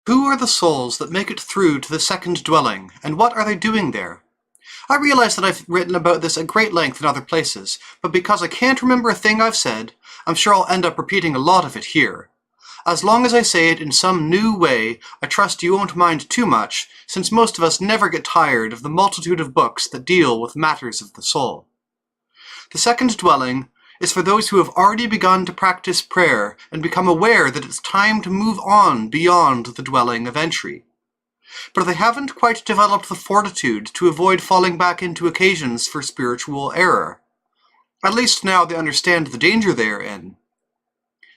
Who are the souls that make it through to the second dwelling, and what are they doing there? I realize that I've written about this at great length in other places, but because I can't remember a thing I've said, I'm sure I'll end up repeating a lot of it here. As long as I say it in some new way, I trust you won't mind too much, since most of us never get tired of the multitude of books that deal with matters of the soul. The second dwelling is for those who have already begun to practice prayer and become aware that it's time to move on beyond the dwelling of entry. But they haven't quite developed the fortitude to avoid falling back into occasions for spiritual error. At least now they understand the danger they are in.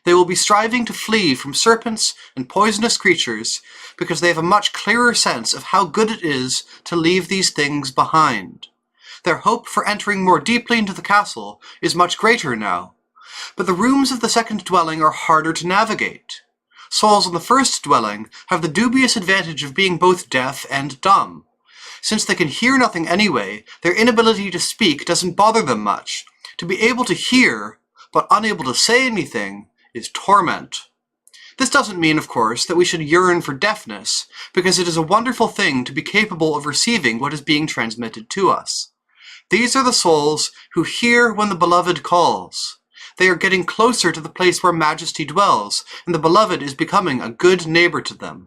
They will be striving to flee from serpents and poisonous creatures because they have a much clearer sense of how good it is to leave these things behind. Their hope for entering more deeply into the castle is much greater now, but the rooms of the second dwelling are harder to navigate. Souls in the first dwelling have the dubious advantage of being both deaf and dumb. Since they can hear nothing anyway, their inability to speak doesn't bother them much. To be able to hear, but unable to say anything, is torment. This doesn't mean, of course, that we should yearn for deafness, because it is a wonderful thing to be capable of receiving what is being transmitted to us. These are the souls who hear when the beloved calls. They are getting closer to the place where majesty dwells, and the beloved is becoming a good neighbor to them.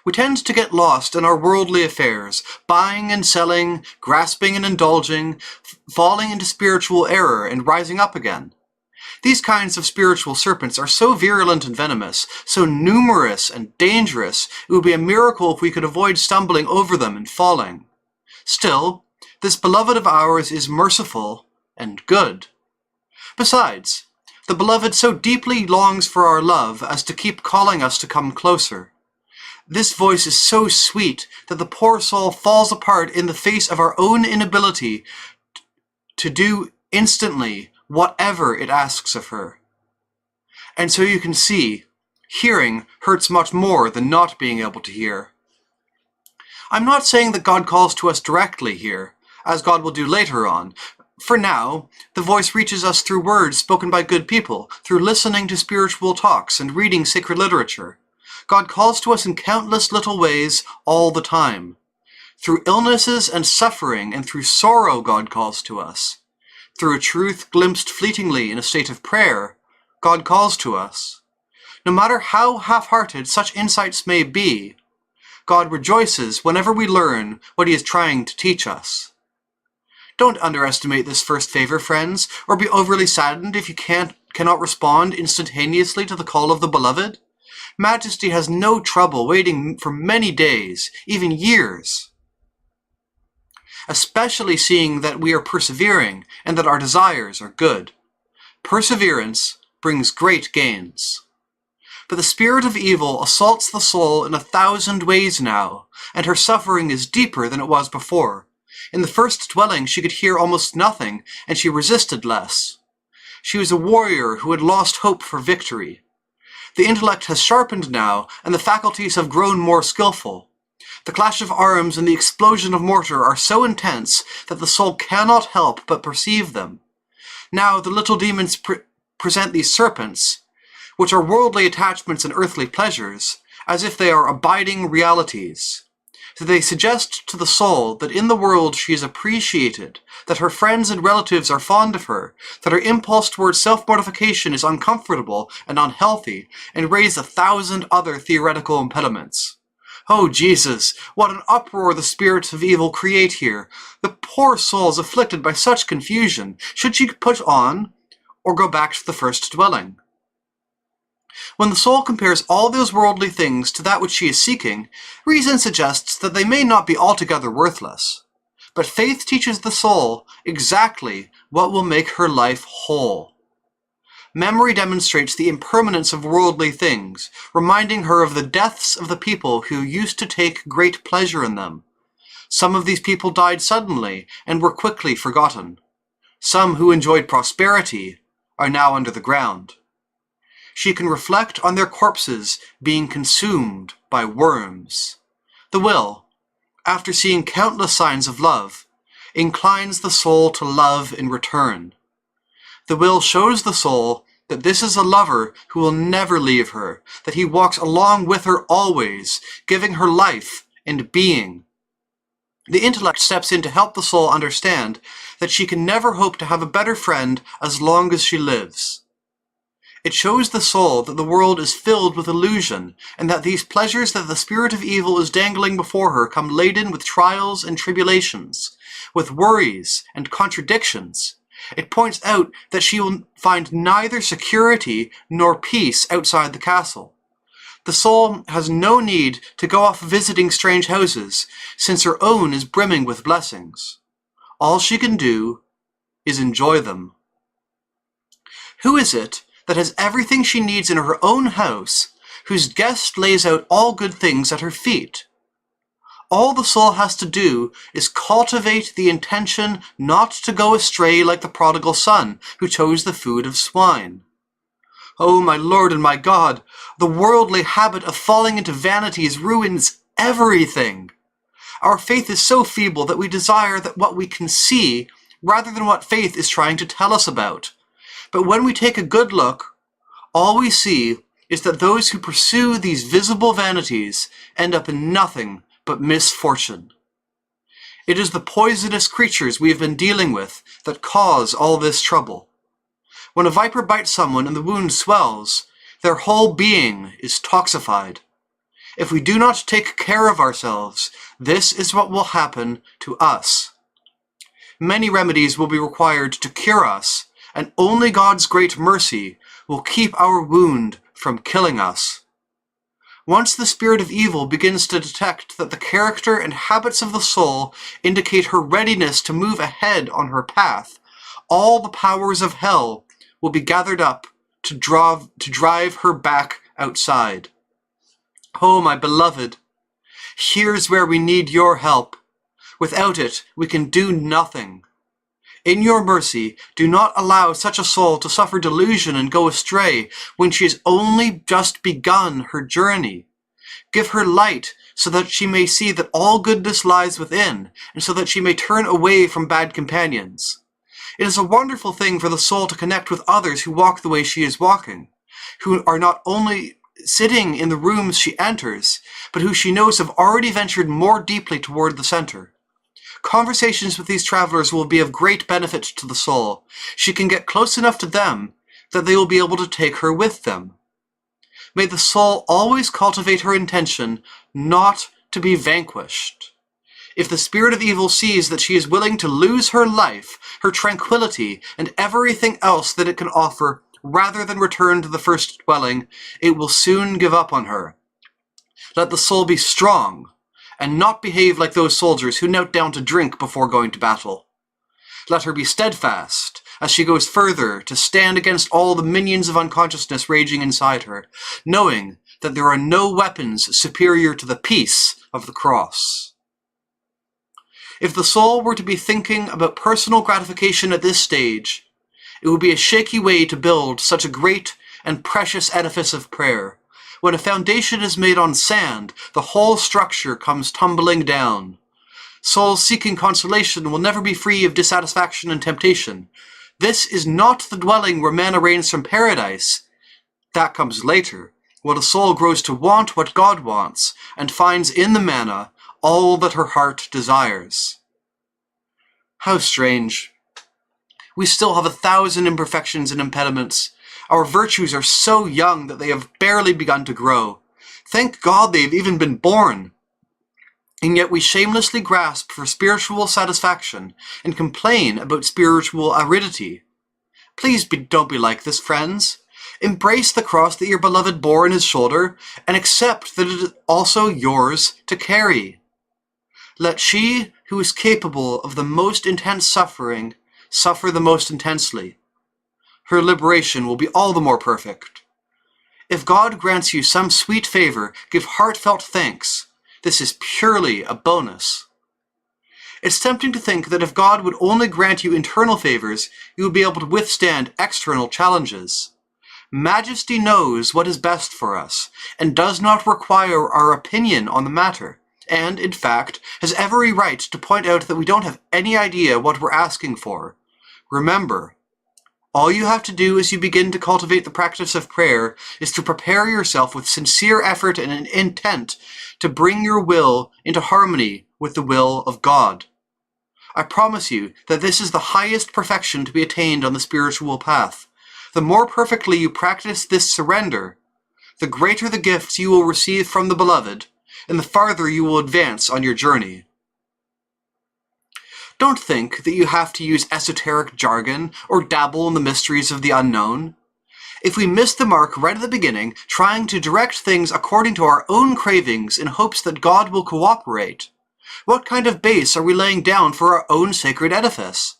We tend to get lost in our worldly affairs, buying and selling, grasping and indulging, falling into spiritual error and rising up again. These kinds of spiritual serpents are so virulent and venomous, so numerous and dangerous, it would be a miracle if we could avoid stumbling over them and falling. Still, this beloved of ours is merciful and good. Besides, the beloved so deeply longs for our love as to keep calling us to come closer. This voice is so sweet that the poor soul falls apart in the face of our own inability to do instantly whatever it asks of her. And so you can see, hearing hurts much more than not being able to hear. I'm not saying that God calls to us directly here, as God will do later on. For now, the voice reaches us through words spoken by good people, through listening to spiritual talks and reading sacred literature. God calls to us in countless little ways all the time. Through illnesses and suffering and through sorrow God calls to us. Through a truth glimpsed fleetingly in a state of prayer, God calls to us. No matter how half-hearted such insights may be, God rejoices whenever we learn what he is trying to teach us. Don't underestimate this first favor, friends, or be overly saddened if you cannot respond instantaneously to the call of the beloved. Majesty has no trouble waiting for many days, even years. Especially seeing that we are persevering and that our desires are good. Perseverance brings great gains. But the spirit of evil assaults the soul in 1,000 ways now, and her suffering is deeper than it was before. In the first dwelling she could hear almost nothing, and she resisted less. She was a warrior who had lost hope for victory. The intellect has sharpened now, and the faculties have grown more skillful. The clash of arms and the explosion of mortar are so intense that the soul cannot help but perceive them. Now the little demons present these serpents, which are worldly attachments and earthly pleasures, as if they are abiding realities. So they suggest to the soul that in the world she is appreciated, that her friends and relatives are fond of her, that her impulse towards self-mortification is uncomfortable and unhealthy, and raise 1,000 other theoretical impediments. Oh, Jesus, what an uproar the spirits of evil create here! The poor soul is afflicted by such confusion. Should she push on, or go back to the first dwelling? When the soul compares all those worldly things to that which she is seeking, reason suggests that they may not be altogether worthless. But faith teaches the soul exactly what will make her life whole. Memory demonstrates the impermanence of worldly things, reminding her of the deaths of the people who used to take great pleasure in them. Some of these people died suddenly and were quickly forgotten. Some who enjoyed prosperity are now under the ground. She can reflect on their corpses being consumed by worms. The will, after seeing countless signs of love, inclines the soul to love in return. The will shows the soul that this is a lover who will never leave her, that he walks along with her always, giving her life and being. The intellect steps in to help the soul understand that she can never hope to have a better friend as long as she lives. It shows the soul that the world is filled with illusion, and that these pleasures that the spirit of evil is dangling before her come laden with trials and tribulations, with worries and contradictions. It points out that she will find neither security nor peace outside the castle. The soul has no need to go off visiting strange houses, since her own is brimming with blessings. All she can do is enjoy them. Who is it that has everything she needs in her own house, whose guest lays out all good things at her feet? All the soul has to do is cultivate the intention not to go astray like the prodigal son who chose the food of swine. Oh, my Lord and my God, the worldly habit of falling into vanities ruins everything. Our faith is so feeble that we desire that what we can see rather than what faith is trying to tell us about. But when we take a good look, all we see is that those who pursue these visible vanities end up in nothing but misfortune. It is the poisonous creatures we have been dealing with that cause all this trouble. When a viper bites someone and the wound swells, their whole being is toxified. If we do not take care of ourselves, this is what will happen to us. Many remedies will be required to cure us, and only God's great mercy will keep our wound from killing us. Once the spirit of evil begins to detect that the character and habits of the soul indicate her readiness to move ahead on her path, all the powers of hell will be gathered up to drive her back outside. Oh, my beloved, here's where we need your help. Without it, we can do nothing. In your mercy, do not allow such a soul to suffer delusion and go astray when she has only just begun her journey. Give her light so that she may see that all goodness lies within, and so that she may turn away from bad companions. It is a wonderful thing for the soul to connect with others who walk the way she is walking, who are not only sitting in the rooms she enters, but who she knows have already ventured more deeply toward the center. Conversations with these travelers will be of great benefit to the soul. She can get close enough to them that they will be able to take her with them. May the soul always cultivate her intention not to be vanquished. If the spirit of evil sees that she is willing to lose her life, her tranquility, and everything else that it can offer, rather than return to the first dwelling, it will soon give up on her. Let the soul be strong, and not behave like those soldiers who knelt down to drink before going to battle. Let her be steadfast, as she goes further to stand against all the minions of unconsciousness raging inside her, knowing that there are no weapons superior to the peace of the cross. If the soul were to be thinking about personal gratification at this stage, it would be a shaky way to build such a great and precious edifice of prayer. When a foundation is made on sand, the whole structure comes tumbling down. Souls seeking consolation will never be free of dissatisfaction and temptation. This is not the dwelling where manna rains from paradise. That comes later, when a soul grows to want what God wants, and finds in the manna all that her heart desires. How strange. We still have 1,000 imperfections and impediments. Our virtues are so young that they have barely begun to grow. Thank God they have even been born. And yet we shamelessly grasp for spiritual satisfaction and complain about spiritual aridity. Please don't be like this, friends. Embrace the cross that your beloved bore on his shoulder, and accept that it is also yours to carry. Let she who is capable of the most intense suffering suffer the most intensely. Her liberation will be all the more perfect. If God grants you some sweet favor, give heartfelt thanks. This is purely a bonus. It's tempting to think that if God would only grant you internal favors, you would be able to withstand external challenges. Majesty knows what is best for us, and does not require our opinion on the matter, and, in fact, has every right to point out that we don't have any idea what we're asking for. Remember, All you have to do as you begin to cultivate the practice of prayer is to prepare yourself with sincere effort and an intent to bring your will into harmony with the will of God. I promise you that this is the highest perfection to be attained on the spiritual path. The more perfectly you practice this surrender, the greater the gifts you will receive from the Beloved, and the farther you will advance on your journey. Don't think that you have to use esoteric jargon or dabble in the mysteries of the unknown. If we miss the mark right at the beginning, trying to direct things according to our own cravings in hopes that God will cooperate, what kind of base are we laying down for our own sacred edifice?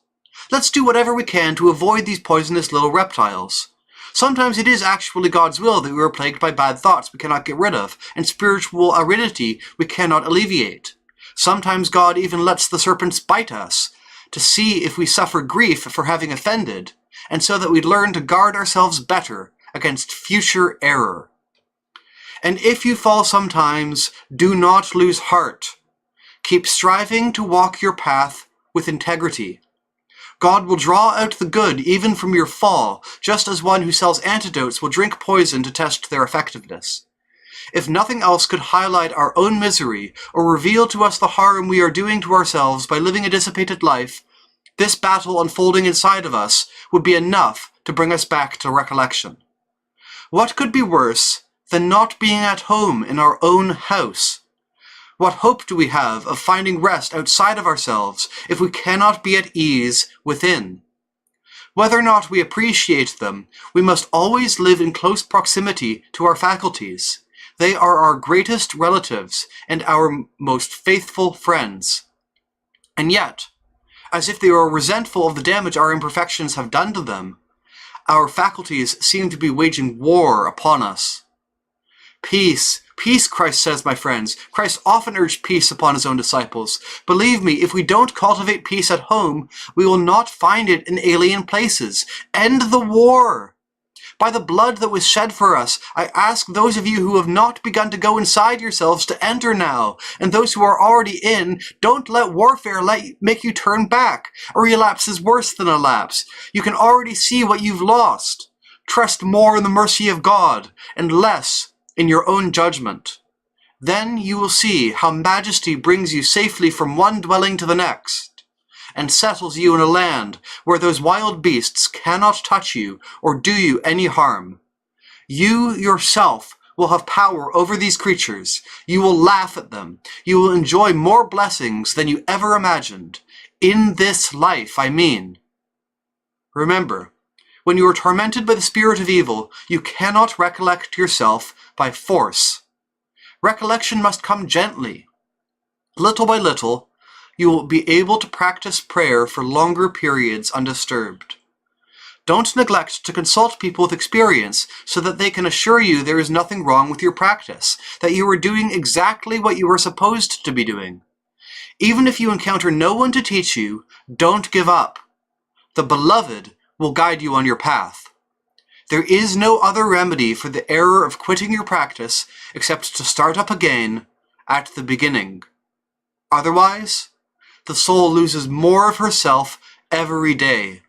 Let's do whatever we can to avoid these poisonous little reptiles. Sometimes it is actually God's will that we are plagued by bad thoughts we cannot get rid of, and spiritual aridity we cannot alleviate. Sometimes God even lets the serpents bite us, to see if we suffer grief for having offended, and so that we learn to guard ourselves better against future error. And if you fall sometimes, do not lose heart. Keep striving to walk your path with integrity. God will draw out the good even from your fall, just as one who sells antidotes will drink poison to test their effectiveness. If nothing else could highlight our own misery or reveal to us the harm we are doing to ourselves by living a dissipated life, this battle unfolding inside of us would be enough to bring us back to recollection. What could be worse than not being at home in our own house? What hope do we have of finding rest outside of ourselves if we cannot be at ease within? Whether or not we appreciate them, we must always live in close proximity to our faculties. They are our greatest relatives and our most faithful friends. And yet, as if they are resentful of the damage our imperfections have done to them, our faculties seem to be waging war upon us. Peace, peace, Christ says, my friends. Christ often urged peace upon his own disciples. Believe me, if we don't cultivate peace at home, we will not find it in alien places. End the war! By the blood that was shed for us, I ask those of you who have not begun to go inside yourselves to enter now, and those who are already in, don't let warfare make you turn back. A relapse is worse than a lapse. You can already see what you've lost. Trust more in the mercy of God, and less in your own judgment. Then you will see how majesty brings you safely from one dwelling to the next, and settles you in a land where those wild beasts cannot touch you or do you any harm. You yourself will have power over these creatures. You will laugh at them. You will enjoy more blessings than you ever imagined. In this life, I mean. Remember, when you are tormented by the spirit of evil, you cannot recollect yourself by force. Recollection must come gently. Little by little, you will be able to practice prayer for longer periods undisturbed. Don't neglect to consult people with experience so that they can assure you there is nothing wrong with your practice, that you are doing exactly what you are supposed to be doing. Even if you encounter no one to teach you, don't give up. The Beloved will guide you on your path. There is no other remedy for the error of quitting your practice except to start up again at the beginning. Otherwise, the soul loses more of herself every day.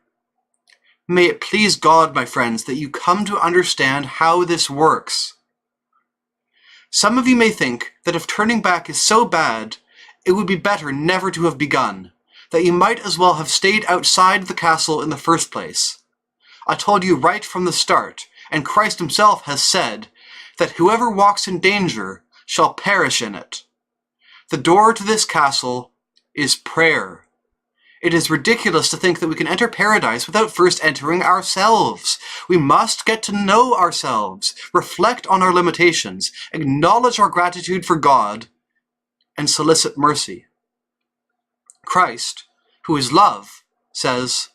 May it please God, my friends, that you come to understand how this works. Some of you may think that if turning back is so bad, it would be better never to have begun, that you might as well have stayed outside the castle in the first place. I told you right from the start, and Christ himself has said, that whoever walks in danger shall perish in it. The door to this castle is prayer. It is ridiculous to think that we can enter paradise without first entering ourselves. We must get to know ourselves, reflect on our limitations, acknowledge our gratitude for God, and solicit mercy. Christ, who is love, says,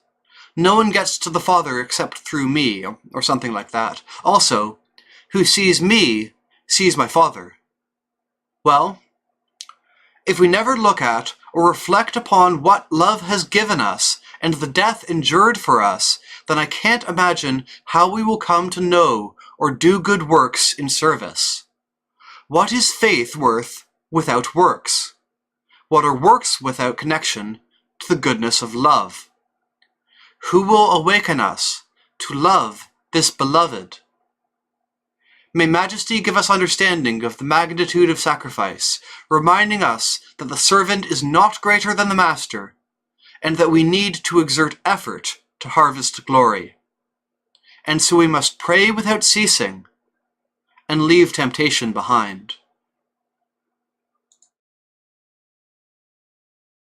"No one gets to the Father except through me," or something like that. Also, "Who sees me, sees my Father." Well, if we never look at or reflect upon what love has given us and the death endured for us, then I can't imagine how we will come to know or do good works in service. What is faith worth without works? What are works without connection to the goodness of love? Who will awaken us to love this beloved. May Majesty give us understanding of the magnitude of sacrifice, reminding us that the servant is not greater than the master, and that we need to exert effort to harvest glory. And so we must pray without ceasing, and leave temptation behind.